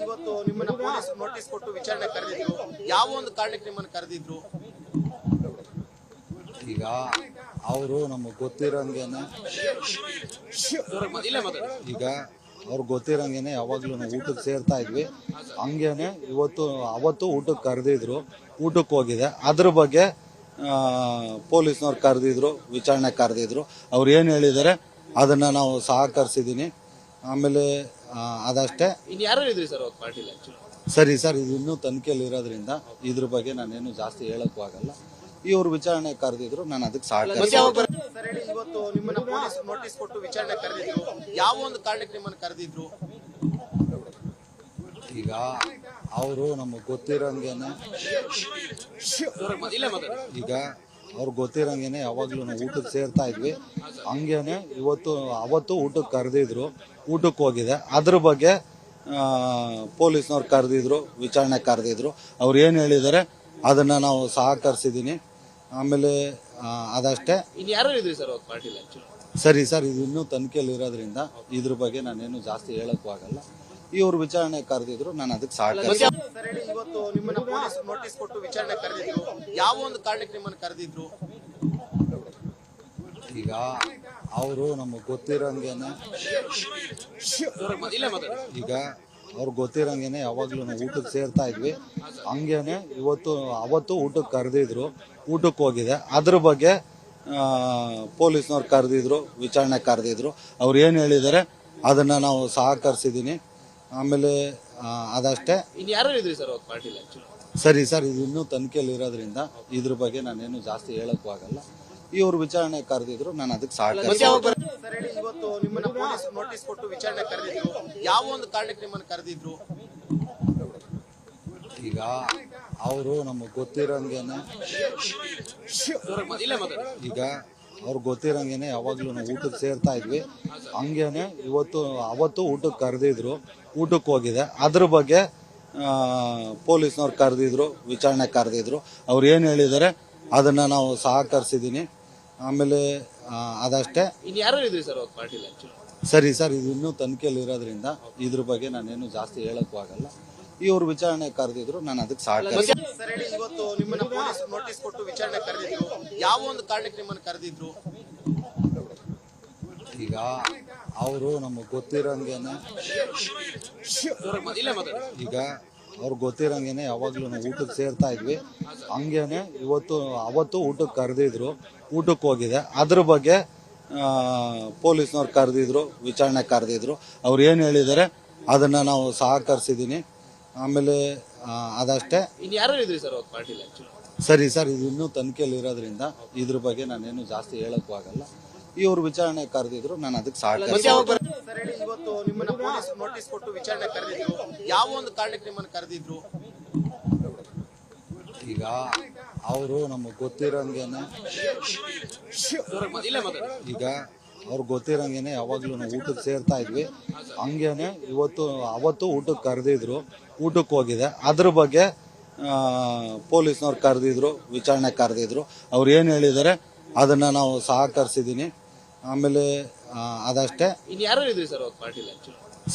ಇವತ್ತು ನಿಮ್ಮನ್ನ police notice ಕೊಟ್ಟು ವಿಚಾರಣೆ ಕರೆದಿದ್ರು. ಯಾವ ಒಂದು ಕಾರಣಕ್ಕೆ ನಿಮ್ಮನ್ನ ಕರೆದಿದ್ರು? ಈಗ ಅವರು ನಮಗೆ ಗೊತ್ತಿರಂಗೇನೆ ಈಗ ಅವ್ರಿಗೆ ಗೊತ್ತಿರಂಗೇನೆ ಯಾವಾಗ್ಲೂ ನಾವು ಊಟಕ್ಕೆ ಸೇರ್ತಾ ಇದ್ವಿ. ಹಂಗೇನೆ ಅವತ್ತು ಊಟಕ್ಕೆ ಕರೆದಿದ್ರು, ಊಟಕ್ಕೆ ಹೋಗಿದೆ. ಅದ್ರ ಬಗ್ಗೆ ಪೊಲೀಸ್ನವ್ರು ಕರೆದಿದ್ರು, ವಿಚಾರಣೆ ಕರೆದಿದ್ರು. ಅವ್ರು ಏನು ಹೇಳಿದ್ದಾರೆ ಅದನ್ನ ನಾವು ಸಹಕರಿಸಿದೀನಿ. ಆಮೇಲೆ ಅದಷ್ಟೇ. ಯಾರು ಇದ್ರಿ ಸರ್ ಪಾರ್ಟಿಲಿ? ಸರಿ ಸರ್, ಇದು ಇನ್ನೂ ತನಿಖೆಯಲ್ಲಿ ಇರೋದ್ರಿಂದ ಇದ್ರ ಬಗ್ಗೆ ನಾನೇನು ಜಾಸ್ತಿ ಹೇಳಕ್ಕೂ ಆಗಲ್ಲ. ಇವ್ರು ವಿಚಾರಣೆ ಕರೆದಿದ್ರು, ನಾನು ಅದಕ್ಕೆ ಸಹಕರಿಸಿದ್ದೀನಿ. ಇವತ್ತು ನಿಮ್ಮನ್ನ ಪೊಲೀಸ್ ನೋಟಿಸ್ ಕೊಟ್ಟು ವಿಚಾರಣೆ ಕರೆದಿದ್ರು. ಯಾವ ಒಂದು ಕಾರಣಕ್ಕೆ ನಿಮ್ಮನ್ನ ಕರೆದಿದ್ರು? ಈಗ ಅವರು ನಮಗೆ ಗೊತ್ತಿರಂಗೇನೆ ಈಗ ಅವ್ರಿಗೆ ಗೊತ್ತಿರಂಗೇನೆ ಯಾವಾಗ್ಲೂ ನಾವು ಊಟಕ್ಕೆ ಸೇರ್ತಾ ಇದ್ವಿ. ಹಂಗೇನೆ ಅವತ್ತು ಊಟಕ್ಕೆ ಕರೆದಿದ್ರು, ಊಟಕ್ಕೆ ಹೋಗಿದೆ. ಅದ್ರ ಬಗ್ಗೆ ಪೊಲೀಸ್ನವ್ರು ಕರೆದಿದ್ರು, ವಿಚಾರಣೆ ಕರೆದಿದ್ರು. ಅವ್ರು ಏನು ಹೇಳಿದ್ದಾರೆ ಅದನ್ನ ನಾವು ಸಹಕರಿಸಿದೀನಿ. ಆಮೇಲೆ ಅದಷ್ಟೇ. ಯಾರು ಇದ್ರಿ ಸರ್ ಪಾರ್ಟಿಲಿ? ಸರಿ ಸರ್, ಇದು ಇನ್ನೂ ತನಿಖೆಯಲ್ಲಿ ಇರೋದ್ರಿಂದ ಇದ್ರ ಬಗ್ಗೆ ನಾನೇನು ಜಾಸ್ತಿ ಹೇಳಕ್ಕೂ ಆಗಲ್ಲ. ಇವ್ರು ವಿಚಾರಣೆ ಕರೆದಿದ್ರು, ನಾನು ಅದಕ್ಕೆ ಸಹಕರಿಸಿದ್ದೀನಿ. ಇವತ್ತು ನಿಮ್ಮನ್ನ ಪೊಲೀಸ್ ನೋಟಿಸ್ ಕೊಟ್ಟು ವಿಚಾರಣೆ ಕರೆದಿದ್ರು. ಯಾವ ಒಂದು ಕಾರಣಕ್ಕೆ ನಿಮ್ಮನ್ನ ಕರೆದಿದ್ರು? ಈಗ ಅವರು ನಮಗೆ ಗೊತ್ತಿರಂಗೇನೆ ಈಗ ಅವ್ರಿಗೆ ಗೊತ್ತಿರಂಗೇನೆ ಯಾವಾಗ್ಲೂ ನಾವು ಊಟಕ್ಕೆ ಸೇರ್ತಾ ಇದ್ವಿ. ಹಂಗೇನೆ ಅವತ್ತು ಊಟಕ್ಕೆ ಕರೆದಿದ್ರು, ಊಟಕ್ಕೆ ಹೋಗಿದೆ. ಅದ್ರ ಬಗ್ಗೆ ಪೊಲೀಸ್ನವ್ರು ಕರೆದಿದ್ರು, ವಿಚಾರಣೆ ಕರೆದಿದ್ರು. ಅವ್ರು ಏನು ಹೇಳಿದ್ದಾರೆ ಅದನ್ನ ನಾವು ಸಹಕರಿಸಿದೀನಿ. ಆಮೇಲೆ ಅದಷ್ಟೇ. ಯಾರು ಇದ್ರಿ ಸರ್ ಪಾರ್ಟಿಲಿ? ಸರಿ ಸರ್, ಇದು ಇನ್ನೂ ತನಿಖೆಯಲ್ಲಿ ಇರೋದ್ರಿಂದ ಇದ್ರ ಬಗ್ಗೆ ನಾನೇನು ಜಾಸ್ತಿ ಹೇಳಕ್ಕೂ ಆಗಲ್ಲ. ಇವ್ರು ವಿಚಾರಣೆ ಕರೆದಿದ್ರು, ನಾನು ಅದಕ್ಕೆ ಸಹಕರಿಸಿದ್ದೀನಿ. ಇವತ್ತು ನಿಮ್ಮನ್ನ ಪೊಲೀಸ್ ನೋಟಿಸ್ ಕೊಟ್ಟು ವಿಚಾರಣೆ ಕರೆದಿದ್ರು. ಯಾವ ಒಂದು ಕಾರಣಕ್ಕೆ ನಿಮ್ಮನ್ನ ಕರೆದಿದ್ರು? ಈಗ ಅವರು ನಮಗೆ ಗೊತ್ತಿರಂಗೇನೆ ಈಗ ಅವ್ರಿಗೆ ಗೊತ್ತಿರಂಗೇನೆ ಯಾವಾಗ್ಲೂ ನಾವು ಊಟಕ್ಕೆ ಸೇರ್ತಾ ಇದ್ವಿ. ಹಂಗೇನೆ ಅವತ್ತು ಊಟಕ್ಕೆ ಕರೆದಿದ್ರು, ಊಟಕ್ಕೆ ಹೋಗಿದೆ. ಅದ್ರ ಬಗ್ಗೆ ಪೊಲೀಸ್ನವ್ರು ಕರೆದಿದ್ರು, ವಿಚಾರಣೆ ಕರೆದಿದ್ರು. ಅವ್ರು ಏನು ಹೇಳಿದ್ದಾರೆ ಅದನ್ನ ನಾವು ಸಹಕರಿಸಿದೀನಿ. ಆಮೇಲೆ ಅದಷ್ಟೇ. ಯಾರು ಇದ್ರಿ ಸರ್ ಪಾರ್ಟಿಲಿ? ಸರಿ ಸರ್, ಇದು ಇನ್ನೂ ತನಿಖೆಯಲ್ಲಿ ಇರೋದ್ರಿಂದ ಇದ್ರ ಬಗ್ಗೆ ನಾನೇನು ಜಾಸ್ತಿ ಹೇಳಕ್ಕೂ ಆಗಲ್ಲ. ಇವ್ರು ವಿಚಾರಣೆ ಕರೆದಿದ್ರು, ನಾನು ಅದಕ್ಕೆ ಸಹಕರಿಸಿದ್ದೀನಿ. ಇವತ್ತು ನಿಮ್ಮನ್ನ ಪೊಲೀಸ್ ನೋಟಿಸ್ ಕೊಟ್ಟು ವಿಚಾರಣೆ ಕರೆದಿದ್ರು. ಯಾವ ಒಂದು ಕಾರಣಕ್ಕೆ ನಿಮ್ಮನ್ನ ಕರೆದಿದ್ರು? ಈಗ ಅವರು ನಮಗೆ ಗೊತ್ತಿರಂಗೇನೆ ಈಗ ಅವ್ರಿಗೆ ಗೊತ್ತಿರಂಗೇನೆ ಯಾವಾಗ್ಲೂ ನಾವು ಊಟಕ್ಕೆ ಸೇರ್ತಾ ಇದ್ವಿ. ಹಂಗೇನೆ ಅವತ್ತು ಊಟಕ್ಕೆ ಕರೆದಿದ್ರು, ಊಟಕ್ಕೆ ಹೋಗಿದೆ. ಅದ್ರ ಬಗ್ಗೆ ಪೊಲೀಸ್ನವ್ರು ಕರೆದಿದ್ರು, ವಿಚಾರಣೆ ಕರೆದಿದ್ರು. ಅವ್ರು ಏನು ಹೇಳಿದ್ದಾರೆ ಅದನ್ನ ನಾವು ಸಹಕರಿಸಿದೀನಿ. ಆಮೇಲೆ ಅದಷ್ಟೇ. ಯಾರು ಇದ್ರಿ ಸರ್ ಪಾರ್ಟಿಲಿ? ಸರಿ ಸರ್, ಇದು ಇನ್ನೂ ತನಿಖೆಯಲ್ಲಿ ಇರೋದ್ರಿಂದ ಇದ್ರ ಬಗ್ಗೆ ನಾನೇನು ಜಾಸ್ತಿ ಹೇಳಕ್ಕೂ ಆಗಲ್ಲ. ಇವ್ರು ವಿಚಾರಣೆ ಕರೆದಿದ್ರು, ನಾನು ಅದಕ್ಕೆ ಸಹಕರಿಸಿದ್ದೀನಿ. ಇವತ್ತು ನಿಮ್ಮನ್ನ ಪೊಲೀಸ್ ನೋಟಿಸ್ ಕೊಟ್ಟು ವಿಚಾರಣೆ ಕರೆದಿದ್ರು. ಯಾವ ಒಂದು ಕಾರಣಕ್ಕೆ ನಿಮ್ಮನ್ನ ಕರೆದಿದ್ರು? ಈಗ ಅವರು ನಮಗೆ ಗೊತ್ತಿರಂಗೇನೆ ಈಗ ಅವ್ರಿಗೆ ಗೊತ್ತಿರಂಗೇನೆ ಯಾವಾಗ್ಲೂ ನಾವು ಊಟಕ್ಕೆ ಸೇರ್ತಾ ಇದ್ವಿ. ಹಂಗೇನೆ ಅವತ್ತು ಊಟಕ್ಕೆ ಕರೆದಿದ್ರು, ಊಟಕ್ಕೆ ಹೋಗಿದೆ. ಅದ್ರ ಬಗ್ಗೆ ಪೊಲೀಸ್ನವ್ರು ಕರೆದಿದ್ರು, ವಿಚಾರಣೆ ಕರೆದಿದ್ರು. ಅವ್ರು ಏನು ಹೇಳಿದ್ದಾರೆ ಅದನ್ನ ನಾವು ಸಹಕರಿಸಿದೀನಿ. ಆಮೇಲೆ ಅದಷ್ಟೇ. ಯಾರು ಇದ್ರಿ ಸರ್ ಪಾರ್ಟಿಲಿ?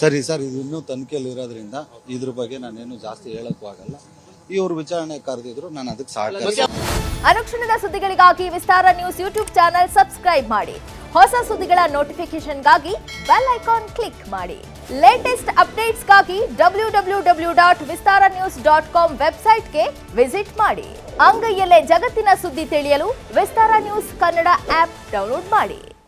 ಸರಿ ಸರ್, ಇದು ಇನ್ನೂ ತನಿಖೆಯಲ್ಲಿ ಇರೋದ್ರಿಂದ ಇದ್ರ ಬಗ್ಗೆ ನಾನೇನು ಜಾಸ್ತಿ ಹೇಳಕ್ಕೂ ಆಗಲ್ಲ. ಇವ್ರು ವಿಚಾರಣೆ ಕರೆದಿದ್ರು, ನಾನು ಅದಕ್ಕೆ ಸಹಕರಿಸಿದ್ದೀನಿ. ಅನುಕ್ಷಣದ ಸುದ್ದಿಗಳಿಗಾಗಿ ವಿಸ್ತಾರ ನ್ಯೂಸ್ ಯೂಟ್ಯೂಬ್ ಚಾನೆಲ್ ಸಬ್ಸ್ಕ್ರೈಬ್ ಮಾಡಿ. ಹೊಸ ಸುದ್ದಿಗಳ ನೋಟಿಫಿಕೇಶನ್ಗಾಗಿ ಬೆಲ್ ಐಕಾನ್ ಕ್ಲಿಕ್ ಮಾಡಿ. ಲೇಟೆಸ್ಟ್ ಅಪ್ಡೇಟ್ಸ್ಗಾಗಿ www.vistaranews.com ವೆಬ್ಸೈಟ್ಗೆ ವಿಸಿಟ್ ಮಾಡಿ. ಅಂಗೈಯಲ್ಲೇ ಜಗತ್ತಿನ ಸುದ್ದಿ ತಿಳಿಯಲು ವಿಸ್ತಾರ ನ್ಯೂಸ್ ಕನ್ನಡ ಆಪ್ ಡೌನ್ಲೋಡ್ ಮಾಡಿ.